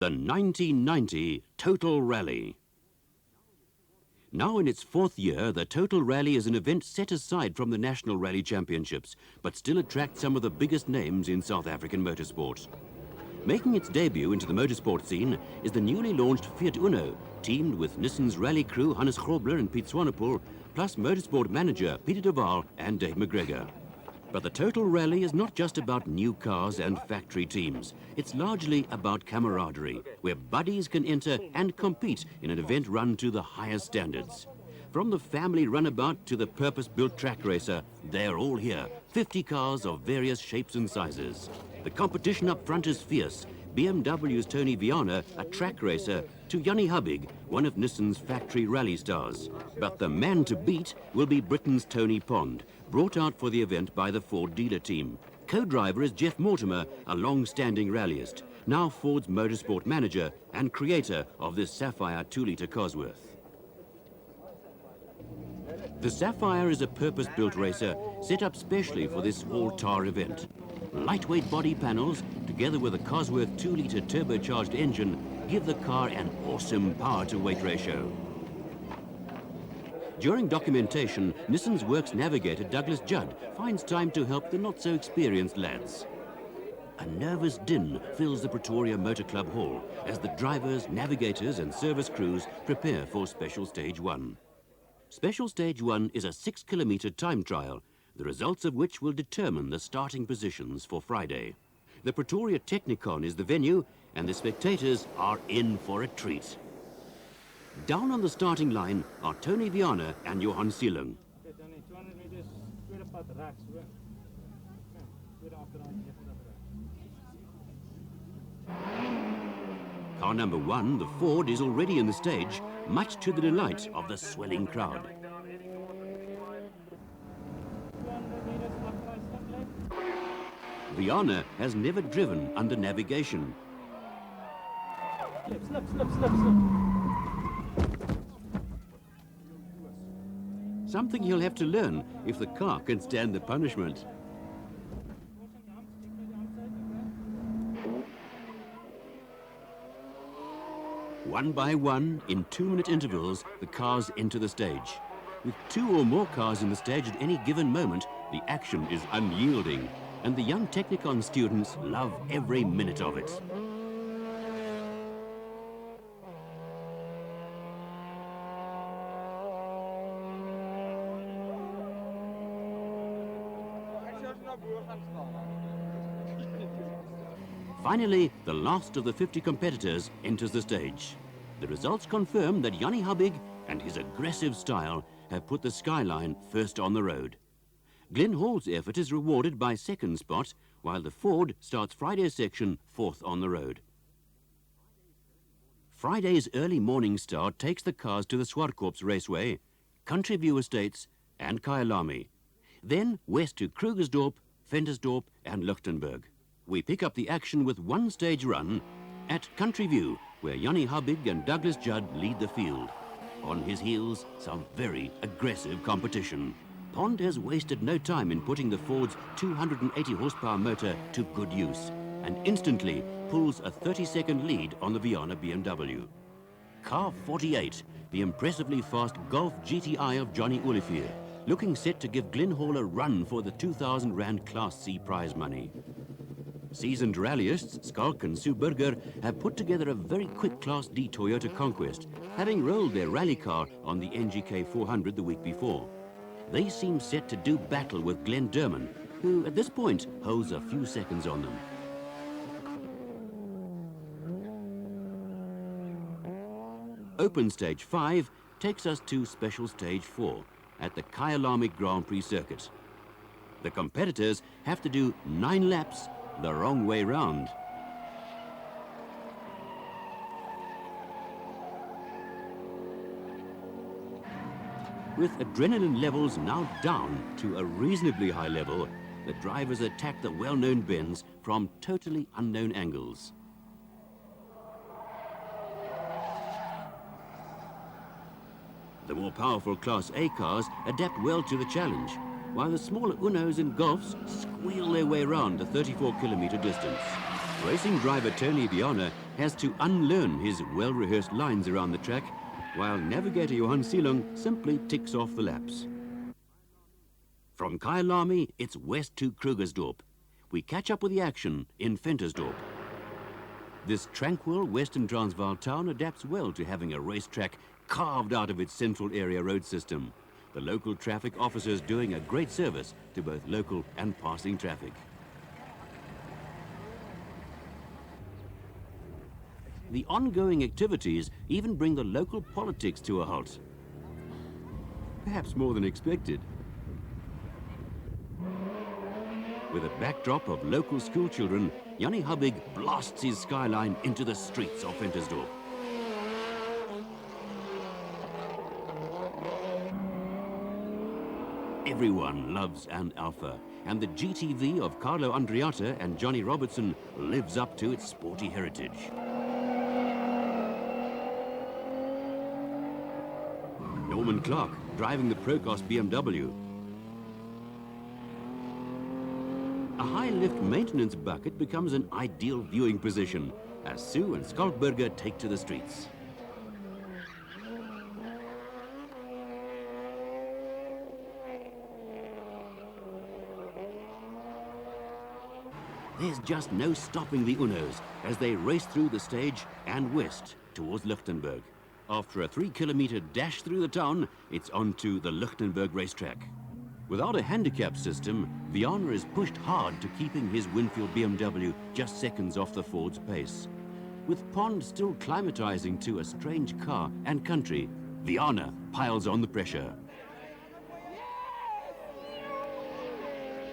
The 1990 Total Rally. Now in its fourth year, the Total Rally is an event set aside from the National Rally Championships, but still attracts some of the biggest names in South African motorsport. Making its debut into the motorsport scene is the newly launched Fiat Uno, teamed with Nissan's rally crew Hannes Grobler and Piet Swanepoel, plus motorsport manager Peter de Waal and Dave McGregor. But the Total Rally is not just about new cars and factory teams. It's largely about camaraderie, where buddies can enter and compete in an event run to the highest standards. From the family runabout to the purpose-built track racer, they're all here, 50 cars of various shapes and sizes. The competition up front is fierce. BMW's Tony Viana, a track racer, to Jannie Hubig, one of Nissan's factory rally stars. But the man to beat will be Britain's Tony Pond, brought out for the event by the Ford dealer team. Co-driver is Jeff Mortimer, a long-standing rallyist, now Ford's motorsport manager and creator of this Sapphire 2-litre Cosworth. The Sapphire is a purpose-built racer set up specially for this all-tar event. Lightweight body panels, together with a Cosworth 2-litre turbocharged engine, give the car an awesome power-to-weight ratio. During documentation, Nissan's works navigator Douglas Judd finds time to help the not-so-experienced lads. A nervous din fills the Pretoria Motor Club hall as the drivers, navigators and service crews prepare for Special Stage 1. Special Stage 1 is a 6-kilometre time trial, the results of which will determine the starting positions for Friday. The Pretoria Technicon is the venue, and the spectators are in for a treat. Down on the starting line are Tony Viana and Johan Seelung. Car number 1, the Ford, is already in the stage, much to the delight of the swelling crowd. Viana has never driven under navigation. Slip. Something he'll have to learn if the car can stand the punishment. One by one, in 2-minute intervals, the cars enter the stage. With 2 or more cars in the stage at any given moment, the action is unyielding, and the young Technicon students love every minute of it. Finally, the last of the 50 competitors enters the stage. The results confirm that Jannie Hubig and his aggressive style have put the skyline first on the road. Glenn Hall's effort is rewarded by second spot, while the Ford starts Friday's section 4th on the road. Friday's early morning start takes the cars to the Swartkorps Raceway, Country View Estates and Kyalami. Then west to Krugersdorp, Ventersdorp and Lichtenburg. We pick up the action with one stage run at Country View, where Jannie Hubig and Douglas Judd lead the field. On his heels, some very aggressive competition. Pond has wasted no time in putting the Ford's 280 horsepower motor to good use and instantly pulls a 30-second lead on the Viana BMW. Car 48, the impressively fast Golf GTI of Johnny Olivier, looking set to give Glenn Hall a run for the 2,000 Rand Class C prize money. Seasoned rallyists Skalk and Sue Burger have put together a very quick Class D Toyota Conquest, having rolled their rally car on the NGK 400 the week before. They seem set to do battle with Glenn Durman, who at this point holds a few seconds on them. Open Stage 5 takes us to Special Stage 4 at the Kyalami Grand Prix circuit. The competitors have to do 9 laps the wrong way round. With adrenaline levels now down to a reasonably high level, the drivers attack the well-known bends from totally unknown angles. The more powerful Class A cars adapt well to the challenge, while the smaller Unos and Golfs squeal their way around the 34-kilometre distance. Racing driver Tony Viana has to unlearn his well-rehearsed lines around the track, while navigator Johan Silung simply ticks off the laps. From Kyalami, it's west to Krugersdorp. We catch up with the action in Ventersdorp. This tranquil Western Transvaal town adapts well to having a racetrack carved out of its central area road system. The local traffic officers doing a great service to both local and passing traffic. The ongoing activities even bring the local politics to a halt. Perhaps more than expected. With a backdrop of local school children, Jannie Hubbig blasts his skyline into the streets of Ventersdorp. Everyone loves an Alpha, and the GTV of Carlo Andreatta and Johnny Robertson lives up to its sporty heritage. Norman Clark driving the Procos BMW. A high-lift maintenance bucket becomes an ideal viewing position as Sue and Skalkberger take to the streets. There's just no stopping the Unos as they race through the stage and west towards Lichtenberg. After a 3-kilometer dash through the town, it's on to the Lichtenberg racetrack. Without a handicap system, Viana is pushed hard to keeping his Winfield BMW just seconds off the Ford's pace. With Pond still climatizing to a strange car and country, Viana piles on the pressure.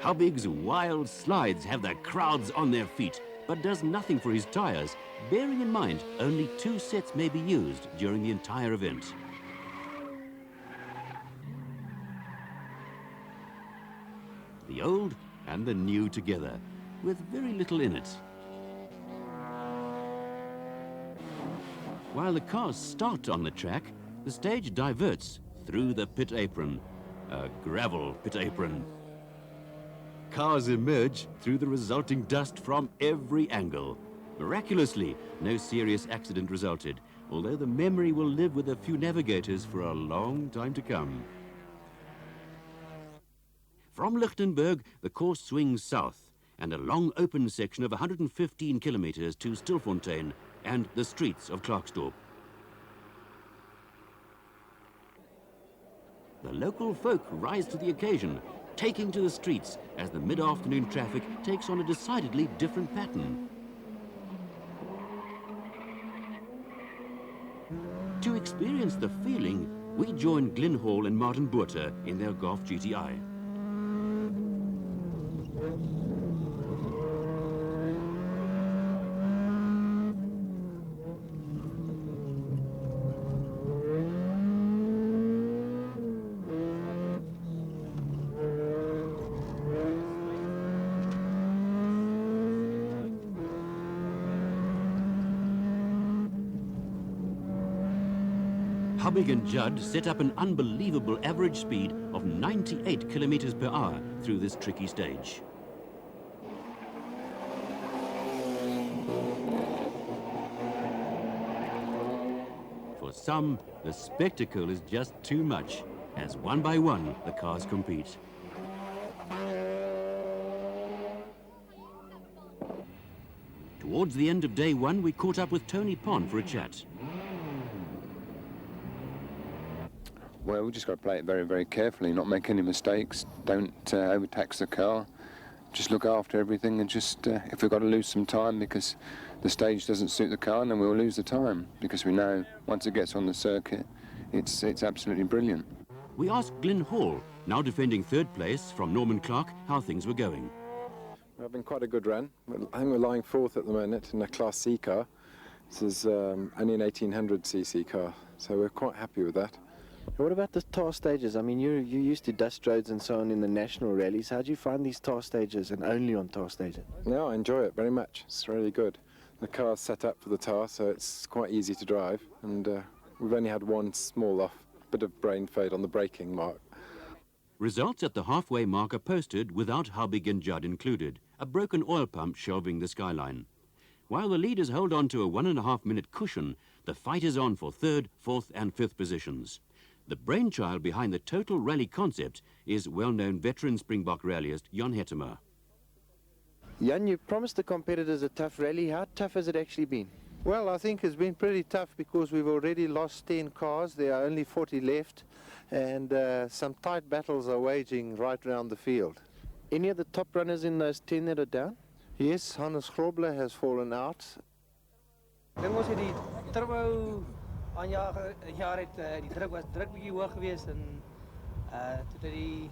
Hubbig's wild slides have the crowds on their feet, but does nothing for his tires, bearing in mind only 2 sets may be used during the entire event. The old and the new together, with very little in it. While the cars start on the track, the stage diverts through the pit apron, a gravel pit apron. Cars emerge through the resulting dust from every angle. Miraculously, no serious accident resulted, although the memory will live with a few navigators for a long time to come. From Lichtenberg, the course swings south, and a long open section of 115 kilometers to Stilfontein and the streets of Klerksdorp. The local folk rise to the occasion, taking to the streets as the mid-afternoon traffic takes on a decidedly different pattern. To experience the feeling, we join Glyn Hall and Martin Botha in their Golf GTI. Hubbig and Judd set up an unbelievable average speed of 98 kilometers per hour through this tricky stage. For some, the spectacle is just too much, as one by one the cars compete. Towards the end of day one, we caught up with Tony Pond for a chat. Well, we just got to play it very, very carefully, not make any mistakes, don't overtax the car, just look after everything, and just, if we've got to lose some time because the stage doesn't suit the car, then we'll lose the time, because we know once it gets on the circuit, it's absolutely brilliant. We asked Glyn Hall, now defending third place from Norman Clark, how things were going. It's been quite a good run. I think we're lying fourth at the moment in a Class C car. This is only an 1800cc car, so we're quite happy with that. What about the tar stages? I mean, you're used to dust roads and so on in the national rallies. How do you find these tar stages and only on tar stages? No, I enjoy it very much. It's really good. The car's set up for the tar, so it's quite easy to drive. And we've only had one small bit of brain fade on the braking mark. Results at the halfway mark are posted without Hubbig and Judd included, a broken oil pump shelving the skyline. While the leaders hold on to a 1.5-minute cushion, the fight is on for 3rd, 4th and 5th positions. The brainchild behind the total rally concept is well-known veteran Springbok rallyist Jan Hettemer. Jan, you promised the competitors a tough rally. How tough has it actually been? Well, I think it's been pretty tough because we've already lost 10 cars. There are only 40 left, and some tight battles are waging right around the field. Any of the top runners in those 10 that are down? Yes, Hannes Grobler has fallen out. Ek dink ons het die turbo aanjager jaar het die druk was bietjie hoog geweest en toe dat die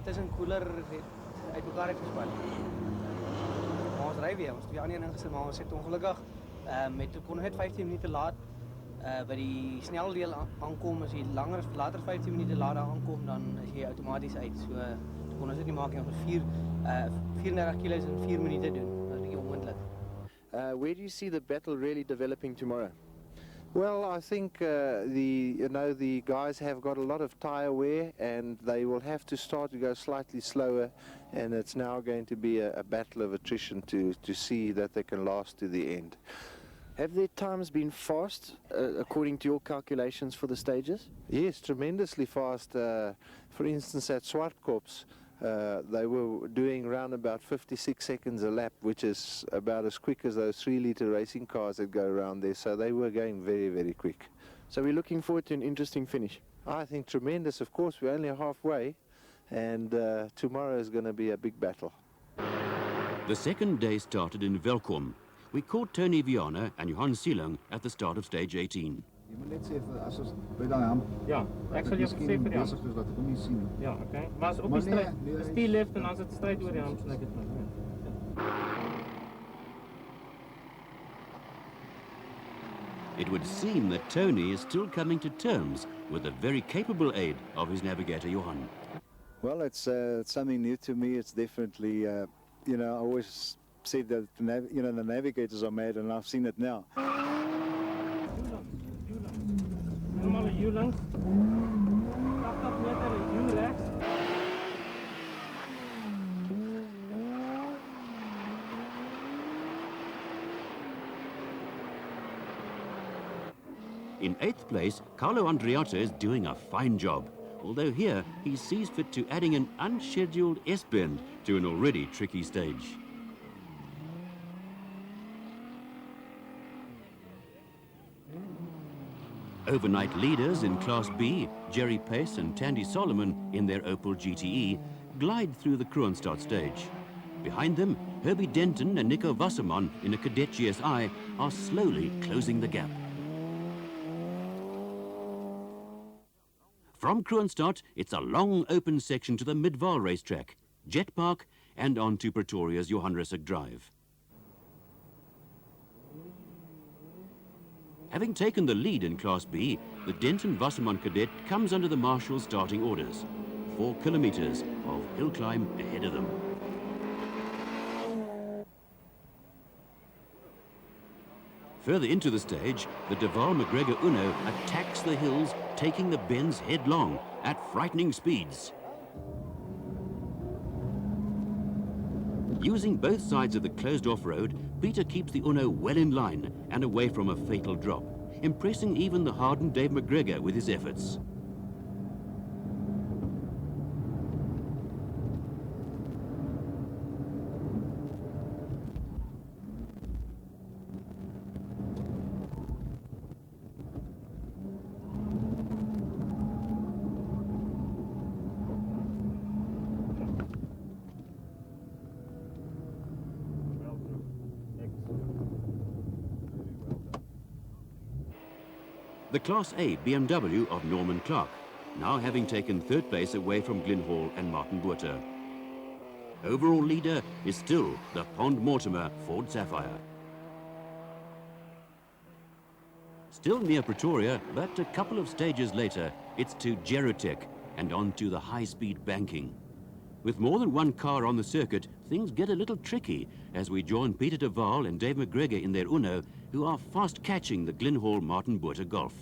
tussen koeler het uit mekaar gespan. Maar ons ry weer, ons het weer aan die ingesit, maar ons het ongelukkig met kon net 15 minute laat by die sneldeel aankom. As jy later 15 minute later aankom, dan is jy outomaties uit. So kon ons dit nie maak nie. Ons 34 kilos in 4 minute doen. Dat is 'n bietjie onmoontlik. Where do you see the battle really developing tomorrow? Well, I think the guys have got a lot of tyre wear, and they will have to start to go slightly slower, and it's now going to be a battle of attrition to see that they can last to the end. Have their times been fast, according to your calculations for the stages? Yes, tremendously fast. For instance, at Swartkops, they were doing around about 56 seconds a lap, which is about as quick as those 3-litre racing cars that go around there. So they were going very, very quick. So we're looking forward to an interesting finish. I think tremendous. Of course, we're only halfway, and tomorrow is going to be a big battle. The second day started in Welkom. We caught Tony Viana and Johan Silang at the start of stage 18. Jy moet net sê vir as ons by daai ham. Ja, ek sal jou sê vir die ham. Besig is wat ek kon nie sien nie. Ja, okay. Maar as op die stryd, is die left en dan is dit stryd oor die ham, so ek dit nou. It would seem that Tony is still coming to terms with the very capable aid of his navigator Johan. Well, it's something new to me. It's definitely, I always said that the navigators are mad, and I've seen it now. Normaal U langs. 80 meter U rechts. In 8th place, Carlo Andreatta is doing a fine job, although here he sees fit to adding an unscheduled S-bend to an already tricky stage. Overnight leaders in Class B, Jerry Pace and Tandy Solomon in their Opel GTE, glide through the Kroonstad stage. Behind them, Herbie Denton and Nico Wasserman in a Cadet GSI are slowly closing the gap. From Kroonstad, it's a long open section to the Midvaal racetrack, Jet Park and on to Pretoria's Johan Rissik Drive. Having taken the lead in Class B, the Denton-Wasserman cadet comes under the marshal's starting orders. 4 kilometers of hill climb ahead of them. Further into the stage, the De Waal-McGregor Uno attacks the hills, taking the bends headlong at frightening speeds. Using both sides of the closed-off road, Peter keeps the Uno well in line and away from a fatal drop, impressing even the hardened Dave McGregor with his efforts. The Class A BMW of Norman Clark, now having taken 3rd place away from Glyn Hall and Martin Botha. Overall leader is still the Pond Mortimer Ford Sapphire. Still near Pretoria, but a couple of stages later, it's to Gerotech and on to the high-speed banking. With more than one car on the circuit, things get a little tricky as we join Peter de Waal and Dave McGregor in their Uno, who are fast catching the Glyn Hall Martin Botha Golf.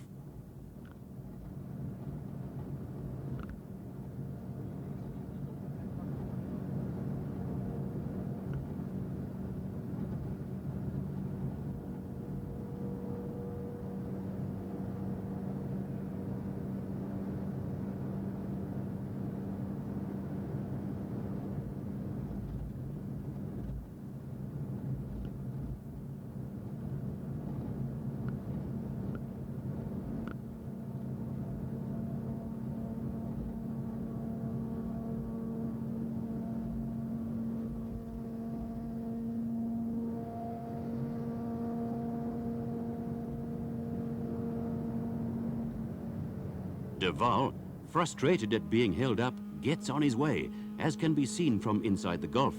De Waal, frustrated at being held up, gets on his way, as can be seen from inside the Golf.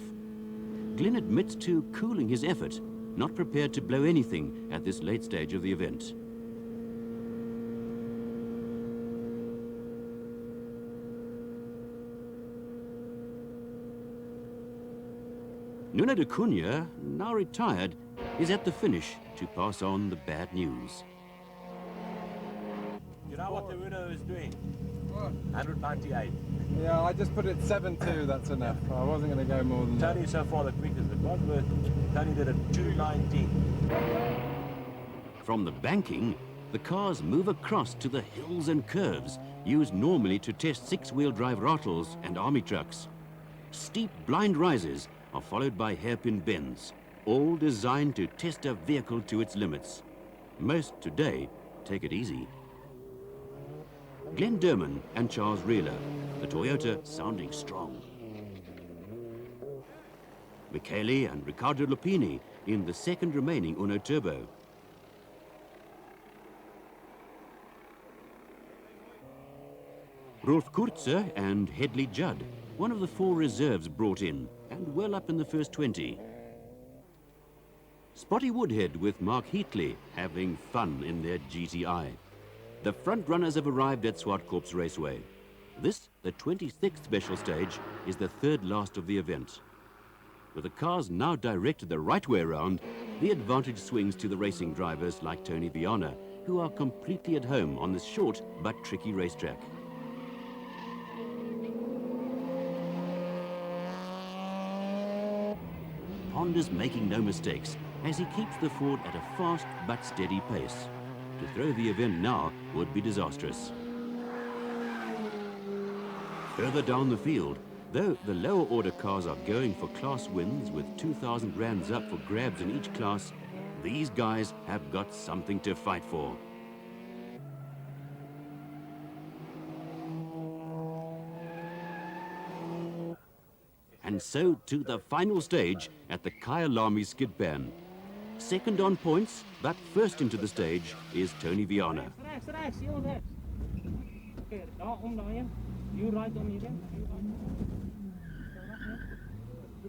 Glenn admits to cooling his effort, not prepared to blow anything at this late stage of the event. Nuno de Cunha, now retired, is at the finish to pass on the bad news. You know what the Uno is doing? 198. Yeah, I just put it 7.2, that's enough. I wasn't going to go more than that. Tony so far the quickest, but Bosworth, Tony did a 219. From the banking, the cars move across to the hills and curves used normally to test six-wheel drive rattles and army trucks. Steep blind rises are followed by hairpin bends, all designed to test a vehicle to its limits. Most today take it easy. Glenn Durman and Charles Reeler, the Toyota sounding strong. Michele and Riccardo Lupini in the second remaining Uno Turbo. Rolf Kurzer and Hedley Judd, one of the four reserves brought in, and well up in the first 20. Spotty Woodhead with Mark Heatley having fun in their GTI. The front runners have arrived at Swartkorps Raceway. This, the 26th special stage, is the third last of the event. With the cars now directed the right way around, the advantage swings to the racing drivers like Tony Viana, who are completely at home on this short but tricky racetrack. Pond is making no mistakes as he keeps the Ford at a fast but steady pace. To throw the event now would be disastrous. Further down the field, though the lower order cars are going for class wins with 2,000 rands up for grabs in each class, these guys have got something to fight for. And so to the final stage at the Kyalami skid pan. Second on points, but first into the stage is Tony Viana. Rechts, heel rechts. Oké, daar om daarheen. You right om hierin.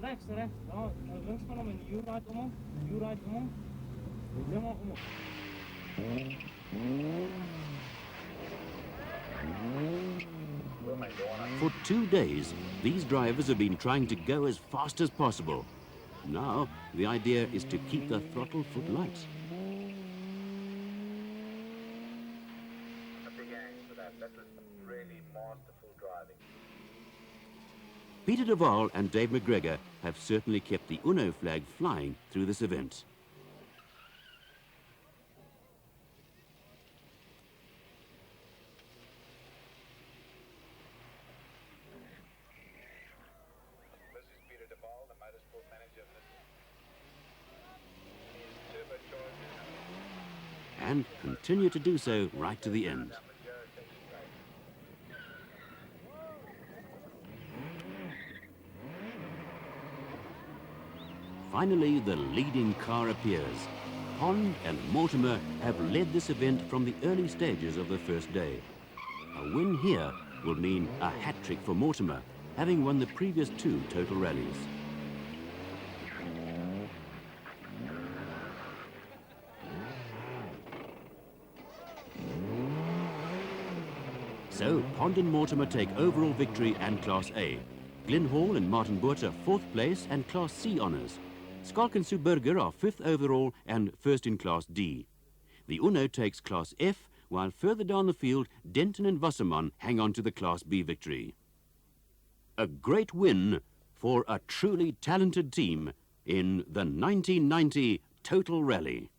Rechts. Daar, links van hem en you right om hem. You right om hem. Helemaal om hem. For 2 days, these drivers have been trying to go as fast as possible. Now, the idea is to keep the throttle foot light. A big aim for that. That was really masterful driving. Peter de Waal and Dave McGregor have certainly kept the Uno flag flying through this event. This is Peter de Waal, the Motorsport manager of this. And continue to do so right to the end. Finally, the leading car appears. Pond and Mortimer have led this event from the early stages of the first day. A win here will mean a hat-trick for Mortimer, having won the previous 2 total rallies. So, Pond and Mortimer take overall victory and Class A. Glenn Hall and Martin Botha 4th place and Class C honours. Skalk and Sue Burger are 5th overall and 1st in Class D. The Uno takes Class F, while further down the field, Denton and Wasserman hang on to the Class B victory. A great win for a truly talented team in the 1990 Total Rally.